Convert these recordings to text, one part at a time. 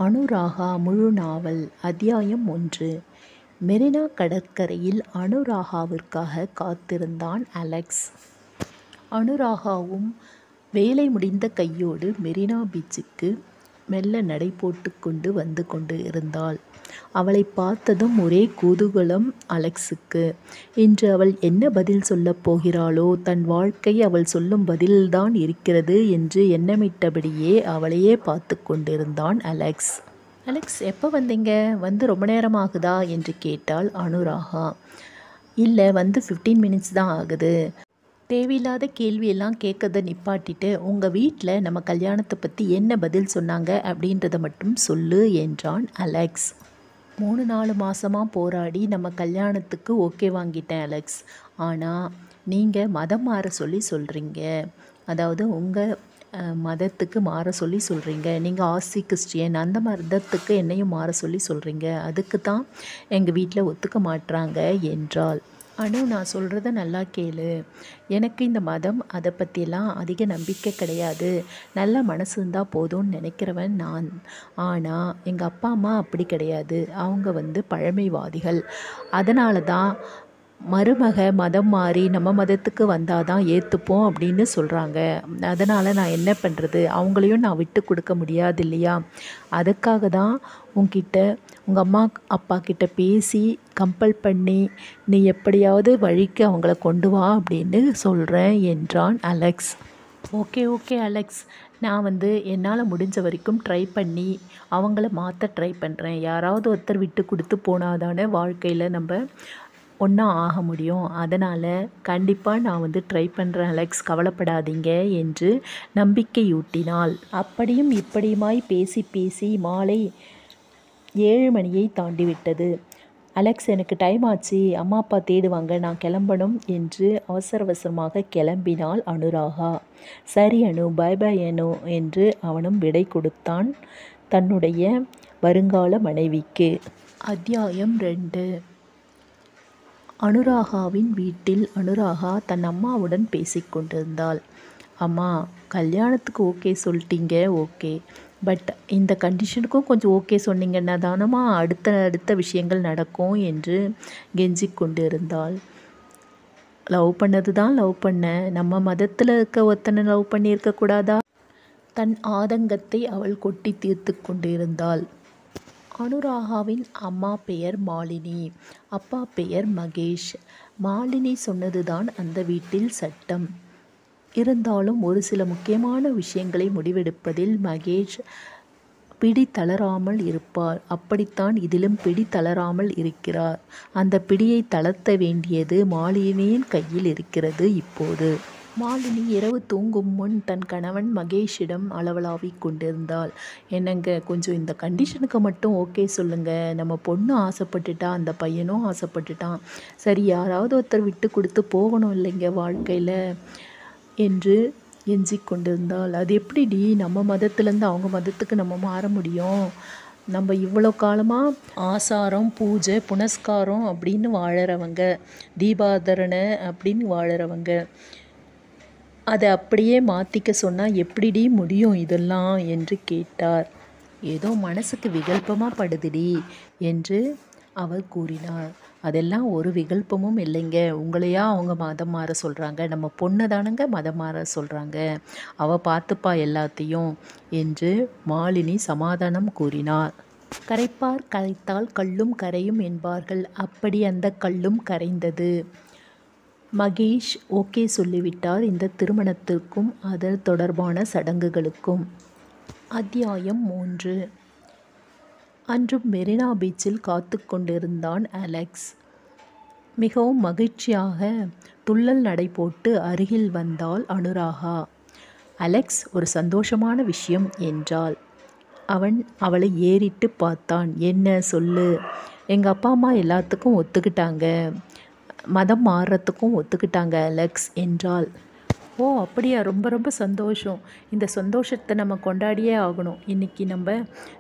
அனுராகா முழு நாவல் அத்தியாயம் 1. மெரினா கடற்கரையில் அனுராகாவிற்காக காத்திருந்தான் அலெக்ஸ். அனுராகாவும் வேலை முடிந்த கையோடு மெரினா பீச்சுக்கு மெல்ல நடை போட்டு கொண்டு வந்து கொண்டு இருந்தாள். அவளை பார்த்ததும் ஒரே குதூகலம் அலெக்ஸுக்கு. இன்று அவள் என்ன பதில் சொல்லப் போகிறாளோ? தன் வாழ்க்கை அவள் சொல்லும் பதில்தான் இருக்கிறது என்று எண்ணமிட்டபடியே அவளையே பார்த்து கொண்டிருந்தான் அலெக்ஸ். அலெக்ஸ், எப்போ வந்தீங்க? வந்து ரொம்ப நேரம் ஆகுதா என்று கேட்டாள் அனுராகா. இல்லை, வந்து 15 மினிட்ஸ் தான் ஆகுது. தேவையில்லாத கேள்வியெல்லாம் கேட்கறத நிப்பாட்டிட்டு உங்கள் வீட்டில் நம்ம கல்யாணத்தை பற்றி என்ன பதில் சொன்னாங்க அப்படின்றத மட்டும் சொல்லு என்றான் அலெக்ஸ். 3-4 மாதமாக போராடி நம்ம கல்யாணத்துக்கு ஓகே வாங்கிட்டேன் அலெக்ஸ். ஆனால் நீங்கள் மதம் மாற சொல்லி சொல்கிறீங்க. அதாவது உங்கள் மதத்துக்கு மாற சொல்லி சொல்கிறீங்க. நீங்கள் ஆசி கிறிஸ்டியன், அந்த மதத்துக்கு என்னையும் மாற சொல்லி சொல்கிறீங்க. அதுக்கு தான் எங்கள் வீட்டில் ஒத்துக்க மாட்டுறாங்க என்றாள். அனு, நான் சொல்கிறத நல்லா கேளு. எனக்கு இந்த மதம் அதை பற்றியெல்லாம் அதிக நம்பிக்கை கிடையாது. நல்ல மனசு இருந்தால் போதும்னு நினைக்கிறவன் நான். ஆனால் எங்கள் அப்பா அம்மா அப்படி கிடையாது. அவங்க பழமைவாதிகள். அதனால தான் மருமக மதம் மாறி நம்ம மதத்துக்கு வந்தால் தான் ஏற்றுப்போம் அப்படின்னு சொல்கிறாங்க. அதனால் நான் என்ன பண்ணுறது? அவங்களையும் நான் விட்டு கொடுக்க முடியாது இல்லையா? அதுக்காக தான் உங்ககிட்ட உங்கள் அம்மா அப்பா கிட்ட பேசி கம்பல் பண்ணி நீ எப்படியாவது வழிக்கு அவங்கள கொண்டு வா அப்படின்னு சொல்கிறேன் என்றான் அலெக்ஸ். ஓகே அலெக்ஸ், நான் என்னால் முடிஞ்ச வரைக்கும் ட்ரை பண்ணி அவங்கள மாற்ற ட்ரை பண்ணுறேன். யாராவது ஒருத்தர் விட்டு கொடுத்து போனாதானே வாழ்க்கையில் நம்ம ஒன்றா ஆக முடியும். அதனால் கண்டிப்பாக நான் ட்ரை பண்ணுறேன் அலெக்ஸ், கவலைப்படாதீங்க என்று நம்பிக்கையூட்டினாள். அப்படியும் இப்படியுமாய் பேசி பேசி மாலை 7 மணியை தாண்டிவிட்டது. அலெக்ஸ், எனக்கு டைம் ஆச்சு, அம்மா அப்பா தேடுவாங்க, நான் கிளம்பணும் என்று அவசரமாக கிளம்பினாள் அனுராகா. சரி அனு, பாய் பாய் அனு என்று அவனும் விடை கொடுத்தான் தன்னுடைய வருங்கால மனைவிக்கு. அத்தியாயம் 2. அனுராகாவின் வீட்டில் அனுராகா தன் அம்மாவுடன் பேசிக்கொண்டிருந்தாள். அம்மா, கல்யாணத்துக்கு ஓகே சொல்லிட்டீங்க, ஓகே. பட் இந்த கண்டிஷனுக்கும் கொஞ்சம் ஓகே சொன்னீங்கன்னா தானம்மா அடுத்த விஷயங்கள் நடக்கும் என்று கெஞ்சி கொண்டிருந்தாள். லவ் பண்ணது தான் லவ் பண்ண, நம்ம மதத்தில் இருக்க ஒருத்தனை லவ் பண்ணியிருக்கக்கூடாதா? தன் ஆதங்கத்தை அவள் கொட்டி தீர்த்து கொண்டிருந்தாள். அனுராகாவின் அம்மா பெயர் மாலினி, அப்பா பெயர் மகேஷ். மாலினி சொன்னதுதான் அந்த வீட்டில் சட்டம். இருந்தாலும் ஒரு சில முக்கியமான விஷயங்களை முடிவெடுப்பதில் மகேஷ் பிடி தளராமல் இருப்பார். அப்படித்தான் இதிலும் பிடி தளராமல் இருக்கிறார். அந்த பிடியை தளர்த்த வேண்டியது மாலினியின் கையில் இருக்கிறது இப்போது. மாலினி இரவு தூங்கும் முன் தன் கணவன் மகேஷிடம் அளவலாவிக் கொண்டிருந்தாள். என்னங்க, கொஞ்சம் இந்த கண்டிஷனுக்கு மட்டும் ஓகே சொல்லுங்கள். நம்ம பொண்ணு ஆசைப்பட்டுட்டா, அந்த பையனும் ஆசைப்பட்டுட்டான். சரி, யாராவது ஒருத்தர் விட்டு கொடுத்து போகணும் இல்லைங்க வாழ்க்கையில் என்று எஞ்சி கொண்டிருந்தாள். அது எப்படிடி நம்ம மதத்துலேருந்து அவங்க மதத்துக்கு நம்ம மாற முடியும்? நம்ம இவ்வளோ காலமாக ஆசாரம் பூஜை புனஸ்காரம் அப்படின்னு வாழறவங்க, தீபாதரணை அப்படின்னு வாழறவங்க, அதை அப்படியே மாற்றிக்க சொன்னால் எப்படிடி முடியும் இதெல்லாம் என்று கேட்டார். ஏதோ மனசுக்கு விகல்பமாக படுதுடி என்று அவர் கூறினார். அதெல்லாம் ஒரு விகல்பமும் இல்லைங்க. உங்களையா அவங்க மதம் மாற சொல்கிறாங்க? நம்ம பொண்ணு தானுங்க மதம் மாற சொல்கிறாங்க. அவள் பார்த்துப்பா எல்லாத்தையும் என்று மாலினி சமாதானம் கூறினார். கரைப்பார் கரைத்தால் கல்லும் கரையும் என்பார்கள். அப்படி அந்த கல்லும் கரைந்தது. மகேஷ் ஓகே சொல்லிவிட்டார் இந்த திருமணத்திற்கும் அதன் தொடர்பான சடங்குகளுக்கும். அத்தியாயம் 3. அன்று மெரினா பீச்சில் காத்து கொண்டிருந்தான் அலெக்ஸ். மிகவும் மகிழ்ச்சியாக துள்ளல் நடை போட்டு அருகில் வந்தாள் அனுராகா. அலெக்ஸ், ஒரு சந்தோஷமான விஷயம் என்றாள். அவன் அவளை ஏறிட்டு பார்த்தான். என்ன சொல்லு? எங்கள் அப்பா அம்மா எல்லாத்துக்கும் ஒத்துக்கிட்டாங்க, மதம் மாறுறதுக்கும் ஒத்துக்கிட்டாங்க அலெக்ஸ் என்றாள். ஓ அப்படியா, ரொம்ப ரொம்ப சந்தோஷம். இந்த சந்தோஷத்தை நம்ம கொண்டாடியே ஆகணும். இன்னைக்கு நம்ம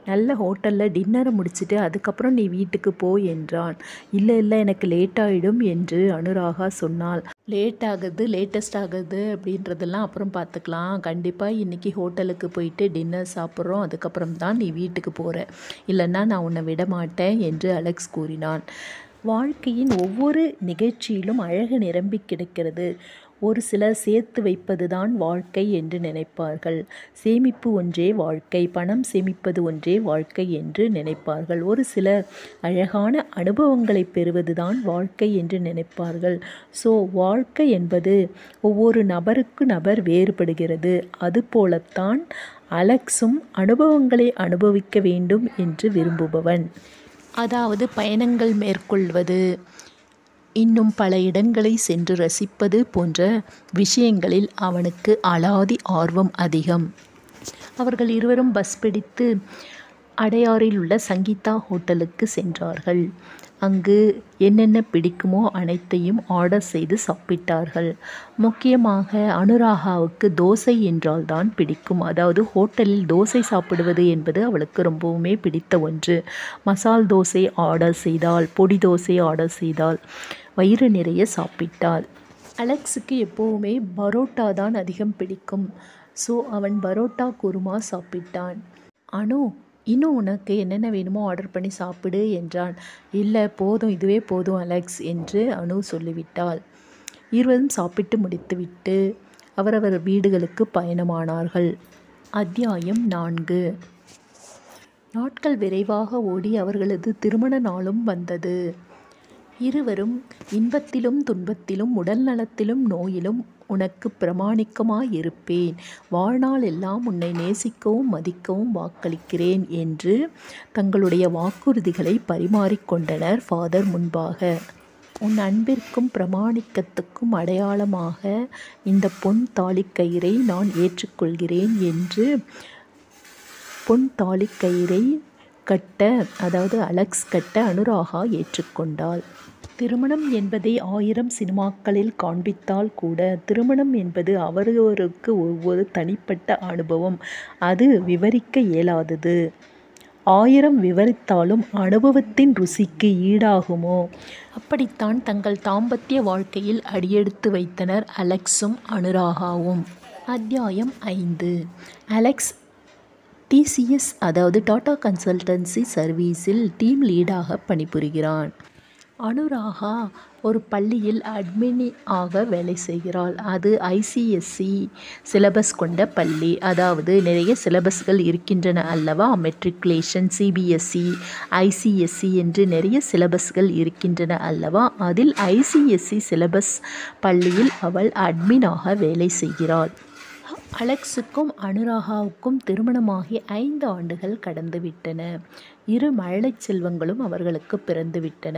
நல்ல ஹோட்டலில் டின்னரை முடிச்சுட்டு அதுக்கப்புறம் நீ வீட்டுக்கு போ என்றான். இல்லை இல்லை, எனக்கு லேட் ஆகிடும் என்று அனுராகா சொன்னாள். லேட் ஆகுது, லேட்டஸ்ட் ஆகுது அப்படின்றதெல்லாம் அப்புறம் பார்த்துக்கலாம். கண்டிப்பாக இன்றைக்கி ஹோட்டலுக்கு போயிட்டு டின்னர் சாப்பிட்றோம், அதுக்கப்புறம் தான் நீ வீட்டுக்கு போகிற, இல்லைன்னா நான் உன்னை விட மாட்டேன் என்று அலெக்ஸ் கூறினான். வாழ்க்கையின் ஒவ்வொரு நிகழ்ச்சியிலும் அழகு நிரம்பி கிடக்கிறது. ஒரு சிலர் சேர்த்து வைப்பது தான் வாழ்க்கை என்று நினைப்பார்கள். சேமிப்பு ஒன்றே வாழ்க்கை, பணம் சேமிப்பது ஒன்றே வாழ்க்கை என்று நினைப்பார்கள். ஒரு சிலர் அழகான அனுபவங்களை பெறுவது தான் வாழ்க்கை என்று நினைப்பார்கள். ஸோ வாழ்க்கை என்பது ஒவ்வொரு நபருக்கு நபர் வேறுபடுகிறது. அதுபோலத்தான் அலெக்ஸும் அனுபவங்களை அனுபவிக்க வேண்டும் என்று விரும்புபவன். அதாவது பயணங்கள் மேற்கொள்வது, இன்னும் பல இடங்களை சென்று ரசிப்பது போன்ற விஷயங்களில் அவனுக்கு அலாதி ஆர்வம் அதிகம். அவர்கள் இருவரும் பஸ் பிடித்து அடையாறில் உள்ள சங்கீதா ஹோட்டலுக்கு சென்றார்கள். அங்கு என்னென்ன பிடிக்குமோ அனைத்தையும் ஆர்டர் செய்து சாப்பிட்டார்கள். முக்கியமாக அனுராகாவுக்கு தோசை என்றால் தான் பிடிக்கும். அதாவது ஹோட்டலில் தோசை சாப்பிடுவது என்பது அவளுக்கு ரொம்பவுமே பிடித்த ஒன்று. மசால் தோசை ஆர்டர் செய்தால், பொடி தோசை ஆர்டர் செய்தால், வயிறு நிறைய சாப்பிட்டாள். அலெக்ஸுக்கு எப்போவுமே பரோட்டா தான் அதிகம் பிடிக்கும். ஸோ அவன் பரோட்டா குருமா சாப்பிட்டான். அனு, இன்னும் உனக்கு என்னென்ன வேணுமோ ஆர்டர் பண்ணி சாப்பிடு என்றான். இல்லை போதும், இதுவே போதும் அலெக்ஸ் என்று அனு சொல்லிவிட்டாள். இருவரும் சாப்பிட்டு முடித்துவிட்டு அவரவர் வீடுகளுக்கு பயணமானார்கள். அத்தியாயம் 4. நாட்கள் விரைவாக ஓடி அவர்களது திருமண நாளும் வந்தது. இருவரும் இன்பத்திலும் துன்பத்திலும் உடல் நலத்திலும் நோயிலும் உனக்கு பிரமாணிக்கமாயிருப்பேன், வாழ்நாள் எல்லாம் உன்னை நேசிக்கவும் மதிக்கவும் வாக்களிக்கிறேன் என்று தங்களுடைய வாக்குறுதிகளை பரிமாறிக்கொண்டனர் ஃபாதர் முன்பாக. உன் அன்பிற்கும் பிரமாணிக்கத்துக்கும் அடையாளமாக இந்த பொன் தாலிக்கயிறை நான் ஏற்றுக்கொள்கிறேன் என்று பொன் தாலிக்கயிறை கட்ட, அதாவது அலெக்ஸ் கட்ட அனுராகா ஏற்றுக்கொண்டாள். திருமணம் என்பதை 1000 சினிமாக்களில் காண்பித்தால் கூட திருமணம் என்பது அவரவருக்கு ஒவ்வொரு தனிப்பட்ட அனுபவம். அது விவரிக்க இயலாதது. 1000 விவரித்தாலும் அனுபவத்தின் ருசிக்கு ஈடாகுமோ? அப்படித்தான் தங்கள் தாம்பத்திய வாழ்க்கையில் அடியெடுத்து வைத்தனர் அலெக்ஸும் அனுராகாவும். அத்தியாயம் 5. அலெக்ஸ் டிசிஎஸ், அதாவது டாடா கன்சல்டன்சி சர்வீஸில் டீம் லீடாக பணிபுரிகிறான். அனுராகா ஒரு பள்ளியில் அட்மினி ஆக வேலை செய்கிறாள். அது ஐசிஎஸ்சி சிலபஸ் கொண்ட பள்ளி. அதாவது நிறைய சிலபஸ்கள் இருக்கின்றன அல்லவா? மெட்ரிகுலேஷன், சிபிஎஸ்சி, ஐசிஎஸ்சி என்று நிறைய சிலபஸ்கள் இருக்கின்றன அல்லவா? அதில் ஐசிஎஸ்சி சிலபஸ் பள்ளியில் அவள் அட்மினாக வேலை செய்கிறாள். அலெக்ஸுக்கும் அனுராகாவுக்கும் திருமணமாகி 5 ஆண்டுகள் கடந்துவிட்டன. 2 மழலை செல்வங்களும் அவர்களுக்கு பிறந்துவிட்டன.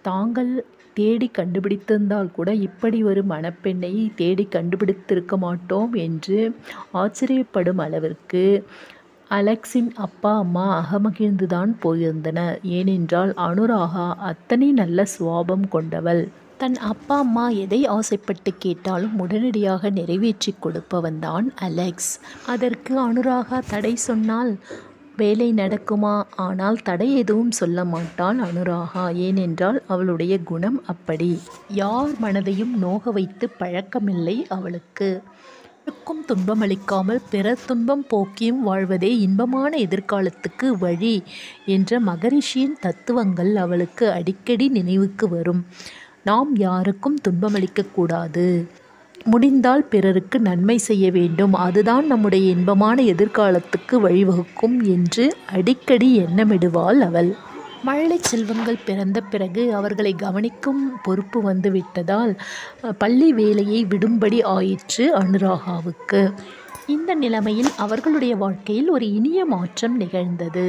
தாங்கள் தேடி கண்டுபிடித்திருந்தால் கூட இப்படி ஒரு மணப்பெண்ணை தேடி கண்டுபிடித்திருக்க மாட்டோம் என்று ஆச்சரியப்படும் அளவிற்கு அலெக்ஸின் அப்பா அம்மா அகமகிழ்ந்துதான் போயிருந்தனர். ஏனென்றால் அனுராகா அத்தனை நல்ல சுபாவம் கொண்டவள். தன் அப்பா அம்மா எதை ஆசைப்பட்டு கேட்டாலும் உடனடியாக நிறைவேற்றி கொடுப்பவன்தான் அலெக்ஸ். அதற்கு அனுராகா தடை சொன்னால் வேலை நடக்குமா? ஆனால் தடை எதுவும் சொல்ல மாட்டாள் அனுராகா. ஏனென்றால் அவளுடைய குணம் அப்படி. யார் மனதையும் நோக வைத்து பழக்கமில்லை அவளுக்கு. யாருக்கும் துன்பமளிக்காமல் பிறர் துன்பம் போக்கியும் வாழ்வதே இன்பமான எதிர்காலத்துக்கு வழி என்ற மகரிஷியின் தத்துவங்கள் அவளுக்கு அடிக்கடி நினைவுக்கு வரும். நாம் யாருக்கும் துன்பமளிக்கக்கூடாது, முடிந்தால் பிறருக்கு நன்மை செய்ய வேண்டும், அதுதான் நம்முடைய இன்பமான எதிர்காலத்துக்கு வழிவகுக்கும் என்று அடிக்கடி எண்ணமிடுவாள் அவள். மழலை செல்வங்கள் பிறந்த பிறகு அவர்களை கவனிக்கும் பொறுப்பு வந்துவிட்டதால் பள்ளி வேலையை விடும்படி ஆயிற்று அனுராகாவுக்கு. இந்த நிலைமையில் அவர்களுடைய வாழ்க்கையில் ஒரு இனிய மாற்றம் நிகழ்ந்தது.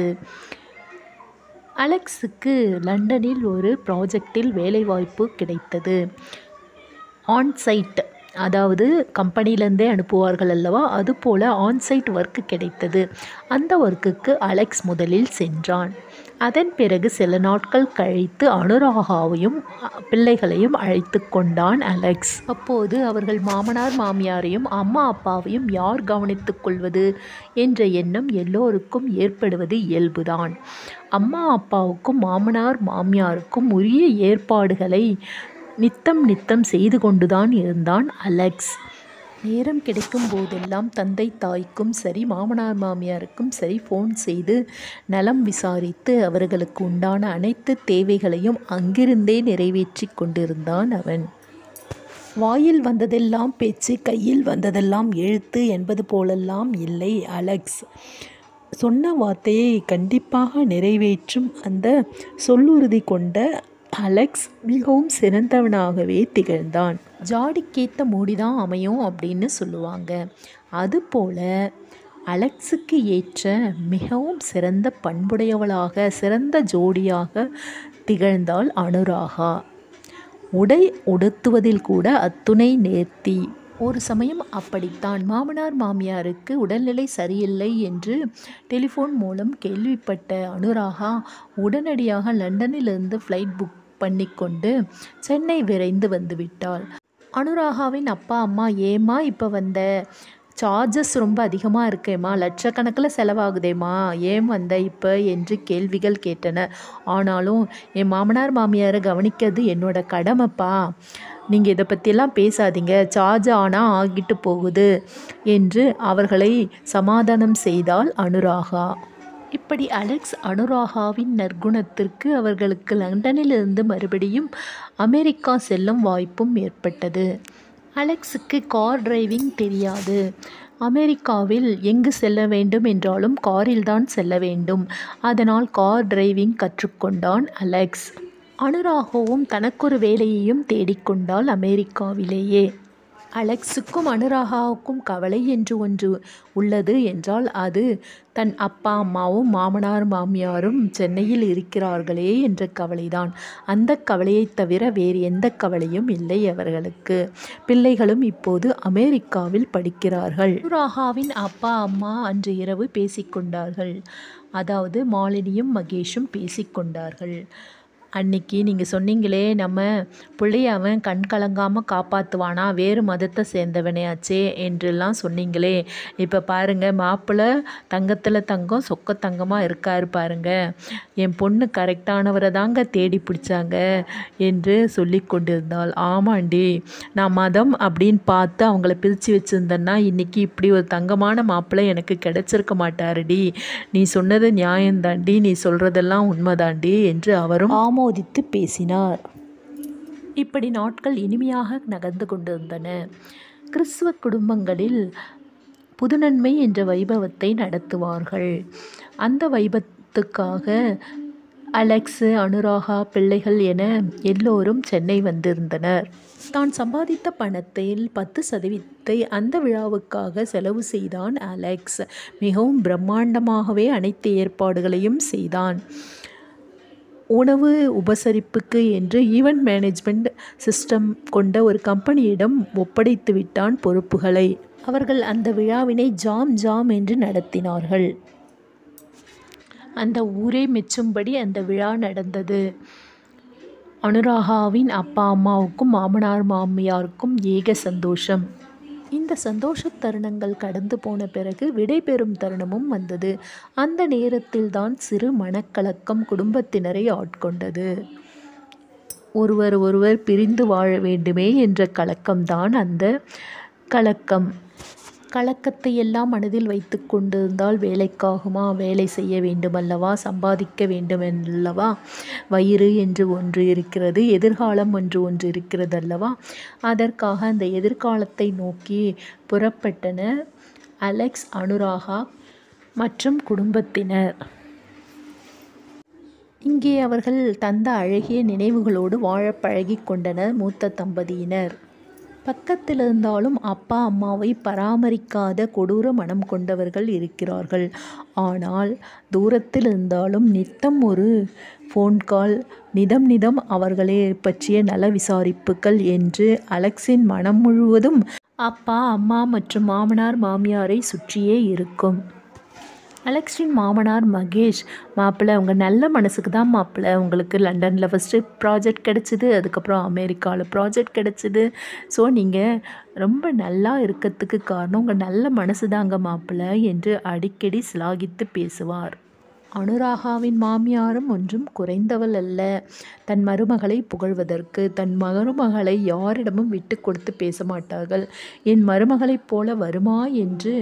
அலெக்ஸுக்கு லண்டனில் ஒரு ப்ராஜெக்டில் வேலைவாய்ப்பு கிடைத்தது. ஆன்சைட், அதாவது கம்பெனிலேருந்தே அனுப்புவார்கள் அல்லவா, அதுபோல் ஆன்சைட் ஒர்க்கு கிடைத்தது. அந்த ஒர்க்குக்கு அலெக்ஸ் முதலில் சென்றான். அதன் பிறகு சில நாட்கள் கழித்து அனுராகாவையும் பிள்ளைகளையும் அழைத்து கொண்டான் அலெக்ஸ். அப்போது அவர்கள் மாமனார் மாமியாரையும் அம்மா அப்பாவையும் யார் கவனித்துக் கொள்வது என்ற எண்ணம் எல்லோருக்கும் ஏற்படுவது இயல்புதான். அம்மா அப்பாவுக்கும் மாமனார் மாமியாருக்கும் உரிய ஏற்பாடுகளை நித்தம் செய்து கொண்டுதான் இருந்தான் அலெக்ஸ். நேரம் கிடைக்கும் போதெல்லாம் தந்தை தாய்க்கும் சரி மாமனார் மாமியாருக்கும் சரி ஃபோன் செய்து நலம் விசாரித்து அவர்களுக்கு உண்டான அனைத்து தேவைகளையும் அங்கிருந்தே நிறைவேற்றி கொண்டிருந்தான் அவன். வாயில் வந்ததெல்லாம் பேச்சு, கையில் வந்ததெல்லாம் எழுத்து என்பது போலெல்லாம் இல்லை அலெக்ஸ். சொன்ன வார்த்தையை கண்டிப்பாக நிறைவேற்றும் அந்த சொல்லுறுதி கொண்ட அலெக்ஸ் மிகவும் சிறந்தவனாகவே திகழ்ந்தான். ஜாடிக்கேத்த மூடிதான் அமையும் அப்படின்னு சொல்லுவாங்க. அதுபோல் அலெக்ஸுக்கு ஏற்ற மிகவும் சிறந்த பண்புடையவளாக சிறந்த ஜோடியாக திகழ்ந்தாள் அனுராகா. உடை உடுத்துவதில் கூட அத்துணை நேர்த்தி. ஒரு சமயம் அப்படித்தான். மாமனார் மாமியாருக்கு உடல்நிலை சரியில்லை என்று டெலிஃபோன் மூலம் கேள்விப்பட்ட அனுராகா உடனடியாக லண்டனிலிருந்து ஃப்ளைட் புக் பண்ணிக்கொண்டு சென்னை விரைந்து வந்துவிட்டாள். அனுராகாவின் அப்பா அம்மா, ஏம்மா இப்போ வந்த, சார்ஜஸ் ரொம்ப அதிகமாக இருக்கேம்மா, லட்சக்கணக்கில் செலவாகுதேம்மா, ஏன் வந்த இப்போ என்று கேள்விகள் கேட்டனர். ஆனாலும் என் மாமனார் மாமியாரை கவனிக்கிறது என்னோட கடமைப்பா, நீங்கள் இதை பற்றியெல்லாம் பேசாதீங்க, சார்ஜ் ஆனால் ஆகிட்டு போகுது என்று அவர்களை சமாதானம் செய்தாள் அனுராகா. இப்படி அலெக்ஸ் அனுராகாவின் நற்குணத்திற்கு அவர்களுக்கு லண்டனிலிருந்து மறுபடியும் அமெரிக்கா செல்லும் வாய்ப்பும் ஏற்பட்டது. அலெக்ஸுக்கு கார் டிரைவிங் தெரியாது. அமெரிக்காவில் எங்கு செல்ல வேண்டும் என்றாலும் காரில்தான் செல்ல வேண்டும். அதனால் கார் டிரைவிங் கற்றுக்கொண்டான் அலெக்ஸ். அனுராகாவும் தனக்கொரு வேலையையும் தேடிக்கொண்டாள் அமெரிக்காவிலேயே. அலெக்ஸுக்கும் அனுராகாவுக்கும் கவலை என்று ஒன்று உள்ளது என்றால் அது தன் அப்பா அம்மாவும் மாமனார் மாமியாரும் சென்னையில் இருக்கிறார்களே என்ற கவலைதான். அந்த கவலையை தவிர வேறு எந்த கவலையும் இல்லை அவர்களுக்கு. பிள்ளைகளும் இப்போது அமெரிக்காவில் படிக்கிறார்கள். அனுராகாவின் அப்பா அம்மா அன்று இரவு பேசிக்கொண்டார்கள். அதாவது மாலினியும் மகேஷும் பேசிக்கொண்டார்கள். அன்னைக்கு நீங்கள் சொன்னீங்களே, நம்ம பிள்ளைய அவன் கண் கலங்காமல் காப்பாற்றுவானா, வேறு மதத்தை சேர்ந்தவனையாச்சே என்றெல்லாம் சொன்னீங்களே, இப்போ பாருங்கள் மாப்பிள்ளை தங்கத்தில் தங்கம் சொக்க தங்கமாக இருக்கார் பாருங்கள், என் பொண்ணு கரெக்டானவரை தாங்க தேடி பிடிச்சாங்க என்று சொல்லி கொண்டிருந்தாள். ஆமாண்டி, நான் மதம் அப்படின்னு பார்த்து அவங்கள பிரித்து வச்சுருந்தேன்னா இன்றைக்கி இப்படி ஒரு தங்கமான மாப்பிள்ளை எனக்கு கிடைச்சிருக்க மாட்டாருடி, நீ சொன்னது நியாயந்தாண்டி, நீ சொல்கிறதெல்லாம் உண்மைதாண்டி என்று அவரும் ஆமோதித்து பேசினார். இப்படி நாட்கள் இனிமையாக நகர்ந்து கொண்டிருந்தன. கிறிஸ்துவ குடும்பங்களில் புதுநன்மை என்ற வைபவத்தை நடத்துவார்கள். அந்த வைபவத்துக்காக அலெக்ஸு, அனுராகா, பிள்ளைகள் என எல்லோரும் சென்னை வந்திருந்தனர். தான் சம்பாதித்த பணத்தில் 10% அந்த விழாவுக்காக செலவு செய்தான் அலெக்ஸ். மிகவும் பிரம்மாண்டமாகவே அனைத்து ஏற்பாடுகளையும் செய்தான். உணவு உபசரிப்புக்கு என்று ஈவெண்ட் மேனேஜ்மெண்ட் சிஸ்டம் கொண்ட ஒரு கம்பெனியிடம் ஒப்படைத்து விட்டான் பொறுப்புகளை. அவர்கள் அந்த விழாவினை ஜாம் என்று நடத்தினார்கள். அந்த ஊரே மெச்சும்படி அந்த விழா நடந்தது. அனுராகாவின் அப்பா அம்மாவுக்கும் மாமனார் மாமியாருக்கும் ஏக சந்தோஷம். இந்த சந்தோஷ தருணங்கள் கடந்து போன பிறகு விடைபெறும் தருணமும் வந்தது. அந்த நேரத்தில்தான் சிறு மனக்கலக்கம் குடும்பத்தினரை ஆட்கொண்டது. ஒருவர் பிரிந்து வாழ வேண்டுமே என்ற கலக்கம்தான் அந்த கலக்கம். கலக்கத்தை எல்லாம் மனதில் வைத்து கொண்டிருந்தால் வேலைக்காகுமா? வேலை செய்ய வேண்டுமல்லவா, சம்பாதிக்க வேண்டுமல்லவா, வயிறு என்று ஒன்று இருக்கிறது, எதிர்காலம் ஒன்று இருக்கிறது அல்லவா. அதற்காக அந்த எதிர்காலத்தை நோக்கி புறப்பட்டனர் அலெக்ஸ், அனுராகா மற்றும் குடும்பத்தினர். இங்கே அவர்கள் தந்த அழகிய நினைவுகளோடு வாழ பழகி கொண்டனர் மூத்த தம்பதியினர். பக்கத்தில் இருந்தாலும் அப்பா அம்மாவை பராமரிக்காத கொடூர மனம் கொண்டவர்கள் இருக்கிறார்கள். ஆனால் தூரத்தில் இருந்தாலும் நித்தம் ஒரு ஃபோன் கால், நிதம் நிதம் அவர்களை பற்றிய நல விசாரிப்புகள் என்று அலெக்ஸின் மனம் முழுவதும் அப்பா அம்மா மற்றும் மாமனார் மாமியாரை சுற்றியே இருக்கும். அலெக்ஸின் மாமனார் மகேஷ், மாப்பிள்ளை உங்கள் நல்ல மனசுக்கு தான் மாப்பிள்ளை, உங்களுக்கு லண்டனில் ஃபஸ்ட்டு ப்ராஜெக்ட் கிடச்சிது, அதுக்கப்புறம் அமெரிக்காவில் ப்ராஜெக்ட் கிடச்சிது. ஸோ நீங்கள் ரொம்ப நல்லா இருக்கிறதுக்கு காரணம் உங்கள் நல்ல மனசு தாங்க மாப்பிள்ளை என்று அடிக்கடி சிலாகித்து பேசுவார். அனுராகாவின் மாமியாரும் ஒன்றும் குறைந்தவள் அல்ல. தன் மருமகளை புகழ்வதற்கு தன் மருமகளை யாரிடமும் விட்டு கொடுத்து பேச மாட்டார்கள். என் மருமகளைப் போல வருமா என்று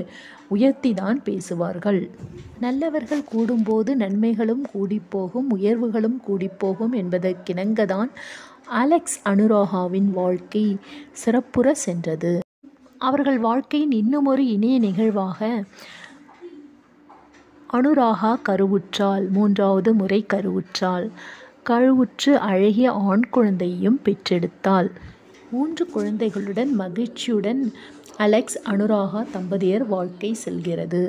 உயர்த்திதான் பேசுவார்கள். நல்லவர்கள் கூடும்போது நன்மைகளும் கூடிப்போகும், உயர்வுகளும் கூடிப்போகும் என்பதற்கிணங்கதான் அலெக்ஸ் அனுராகாவின் வாழ்க்கை சிறப்புற சென்றது. அவர்கள் வாழ்க்கையின் இன்னுமொரு இனிய நிகழ்வாக அனுராகா கருவுற்றாள். 3வது முறை கருவுற்றாள். கருவுற்று அழகிய ஆண் குழந்தையையும் பெற்றெடுத்தாள். 3 குழந்தைகளுடன் மகிழ்ச்சியுடன் அலெக்ஸ் அனுராகா தம்பதியர் வாழ்க்கை செல்கிறது.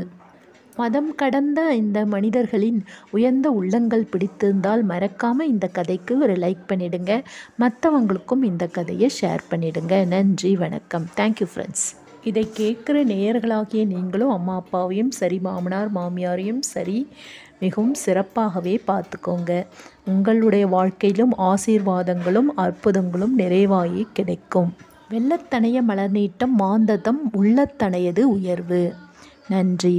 மதம் கடந்த இந்த மனிதர்களின் உயர்ந்த உள்ளங்கள் பிடித்திருந்தால் மறக்காமல் இந்த கதைக்கு ஒரு லைக் பண்ணிடுங்க. மற்றவங்களுக்கும் இந்த கதையை ஷேர் பண்ணிடுங்க. நன்றி, வணக்கம். Thank you friends. இதை கேட்குற நேயர்களாகிய நீங்களும் அம்மா அப்பாவையும் சரி, மாமனார் மாமியாரையும் சரி மிகவும் சிறப்பாகவே பார்த்துக்கோங்க. உங்களுடைய வாழ்க்கையிலும் ஆசீர்வாதங்களும் அற்புதங்களும் நிறைவாகி கிடைக்கும். வெள்ளத்தனைய மலர் நீட்டம் மாந்ததம் உள்ளத்தனையது உயர்வு. நன்றி.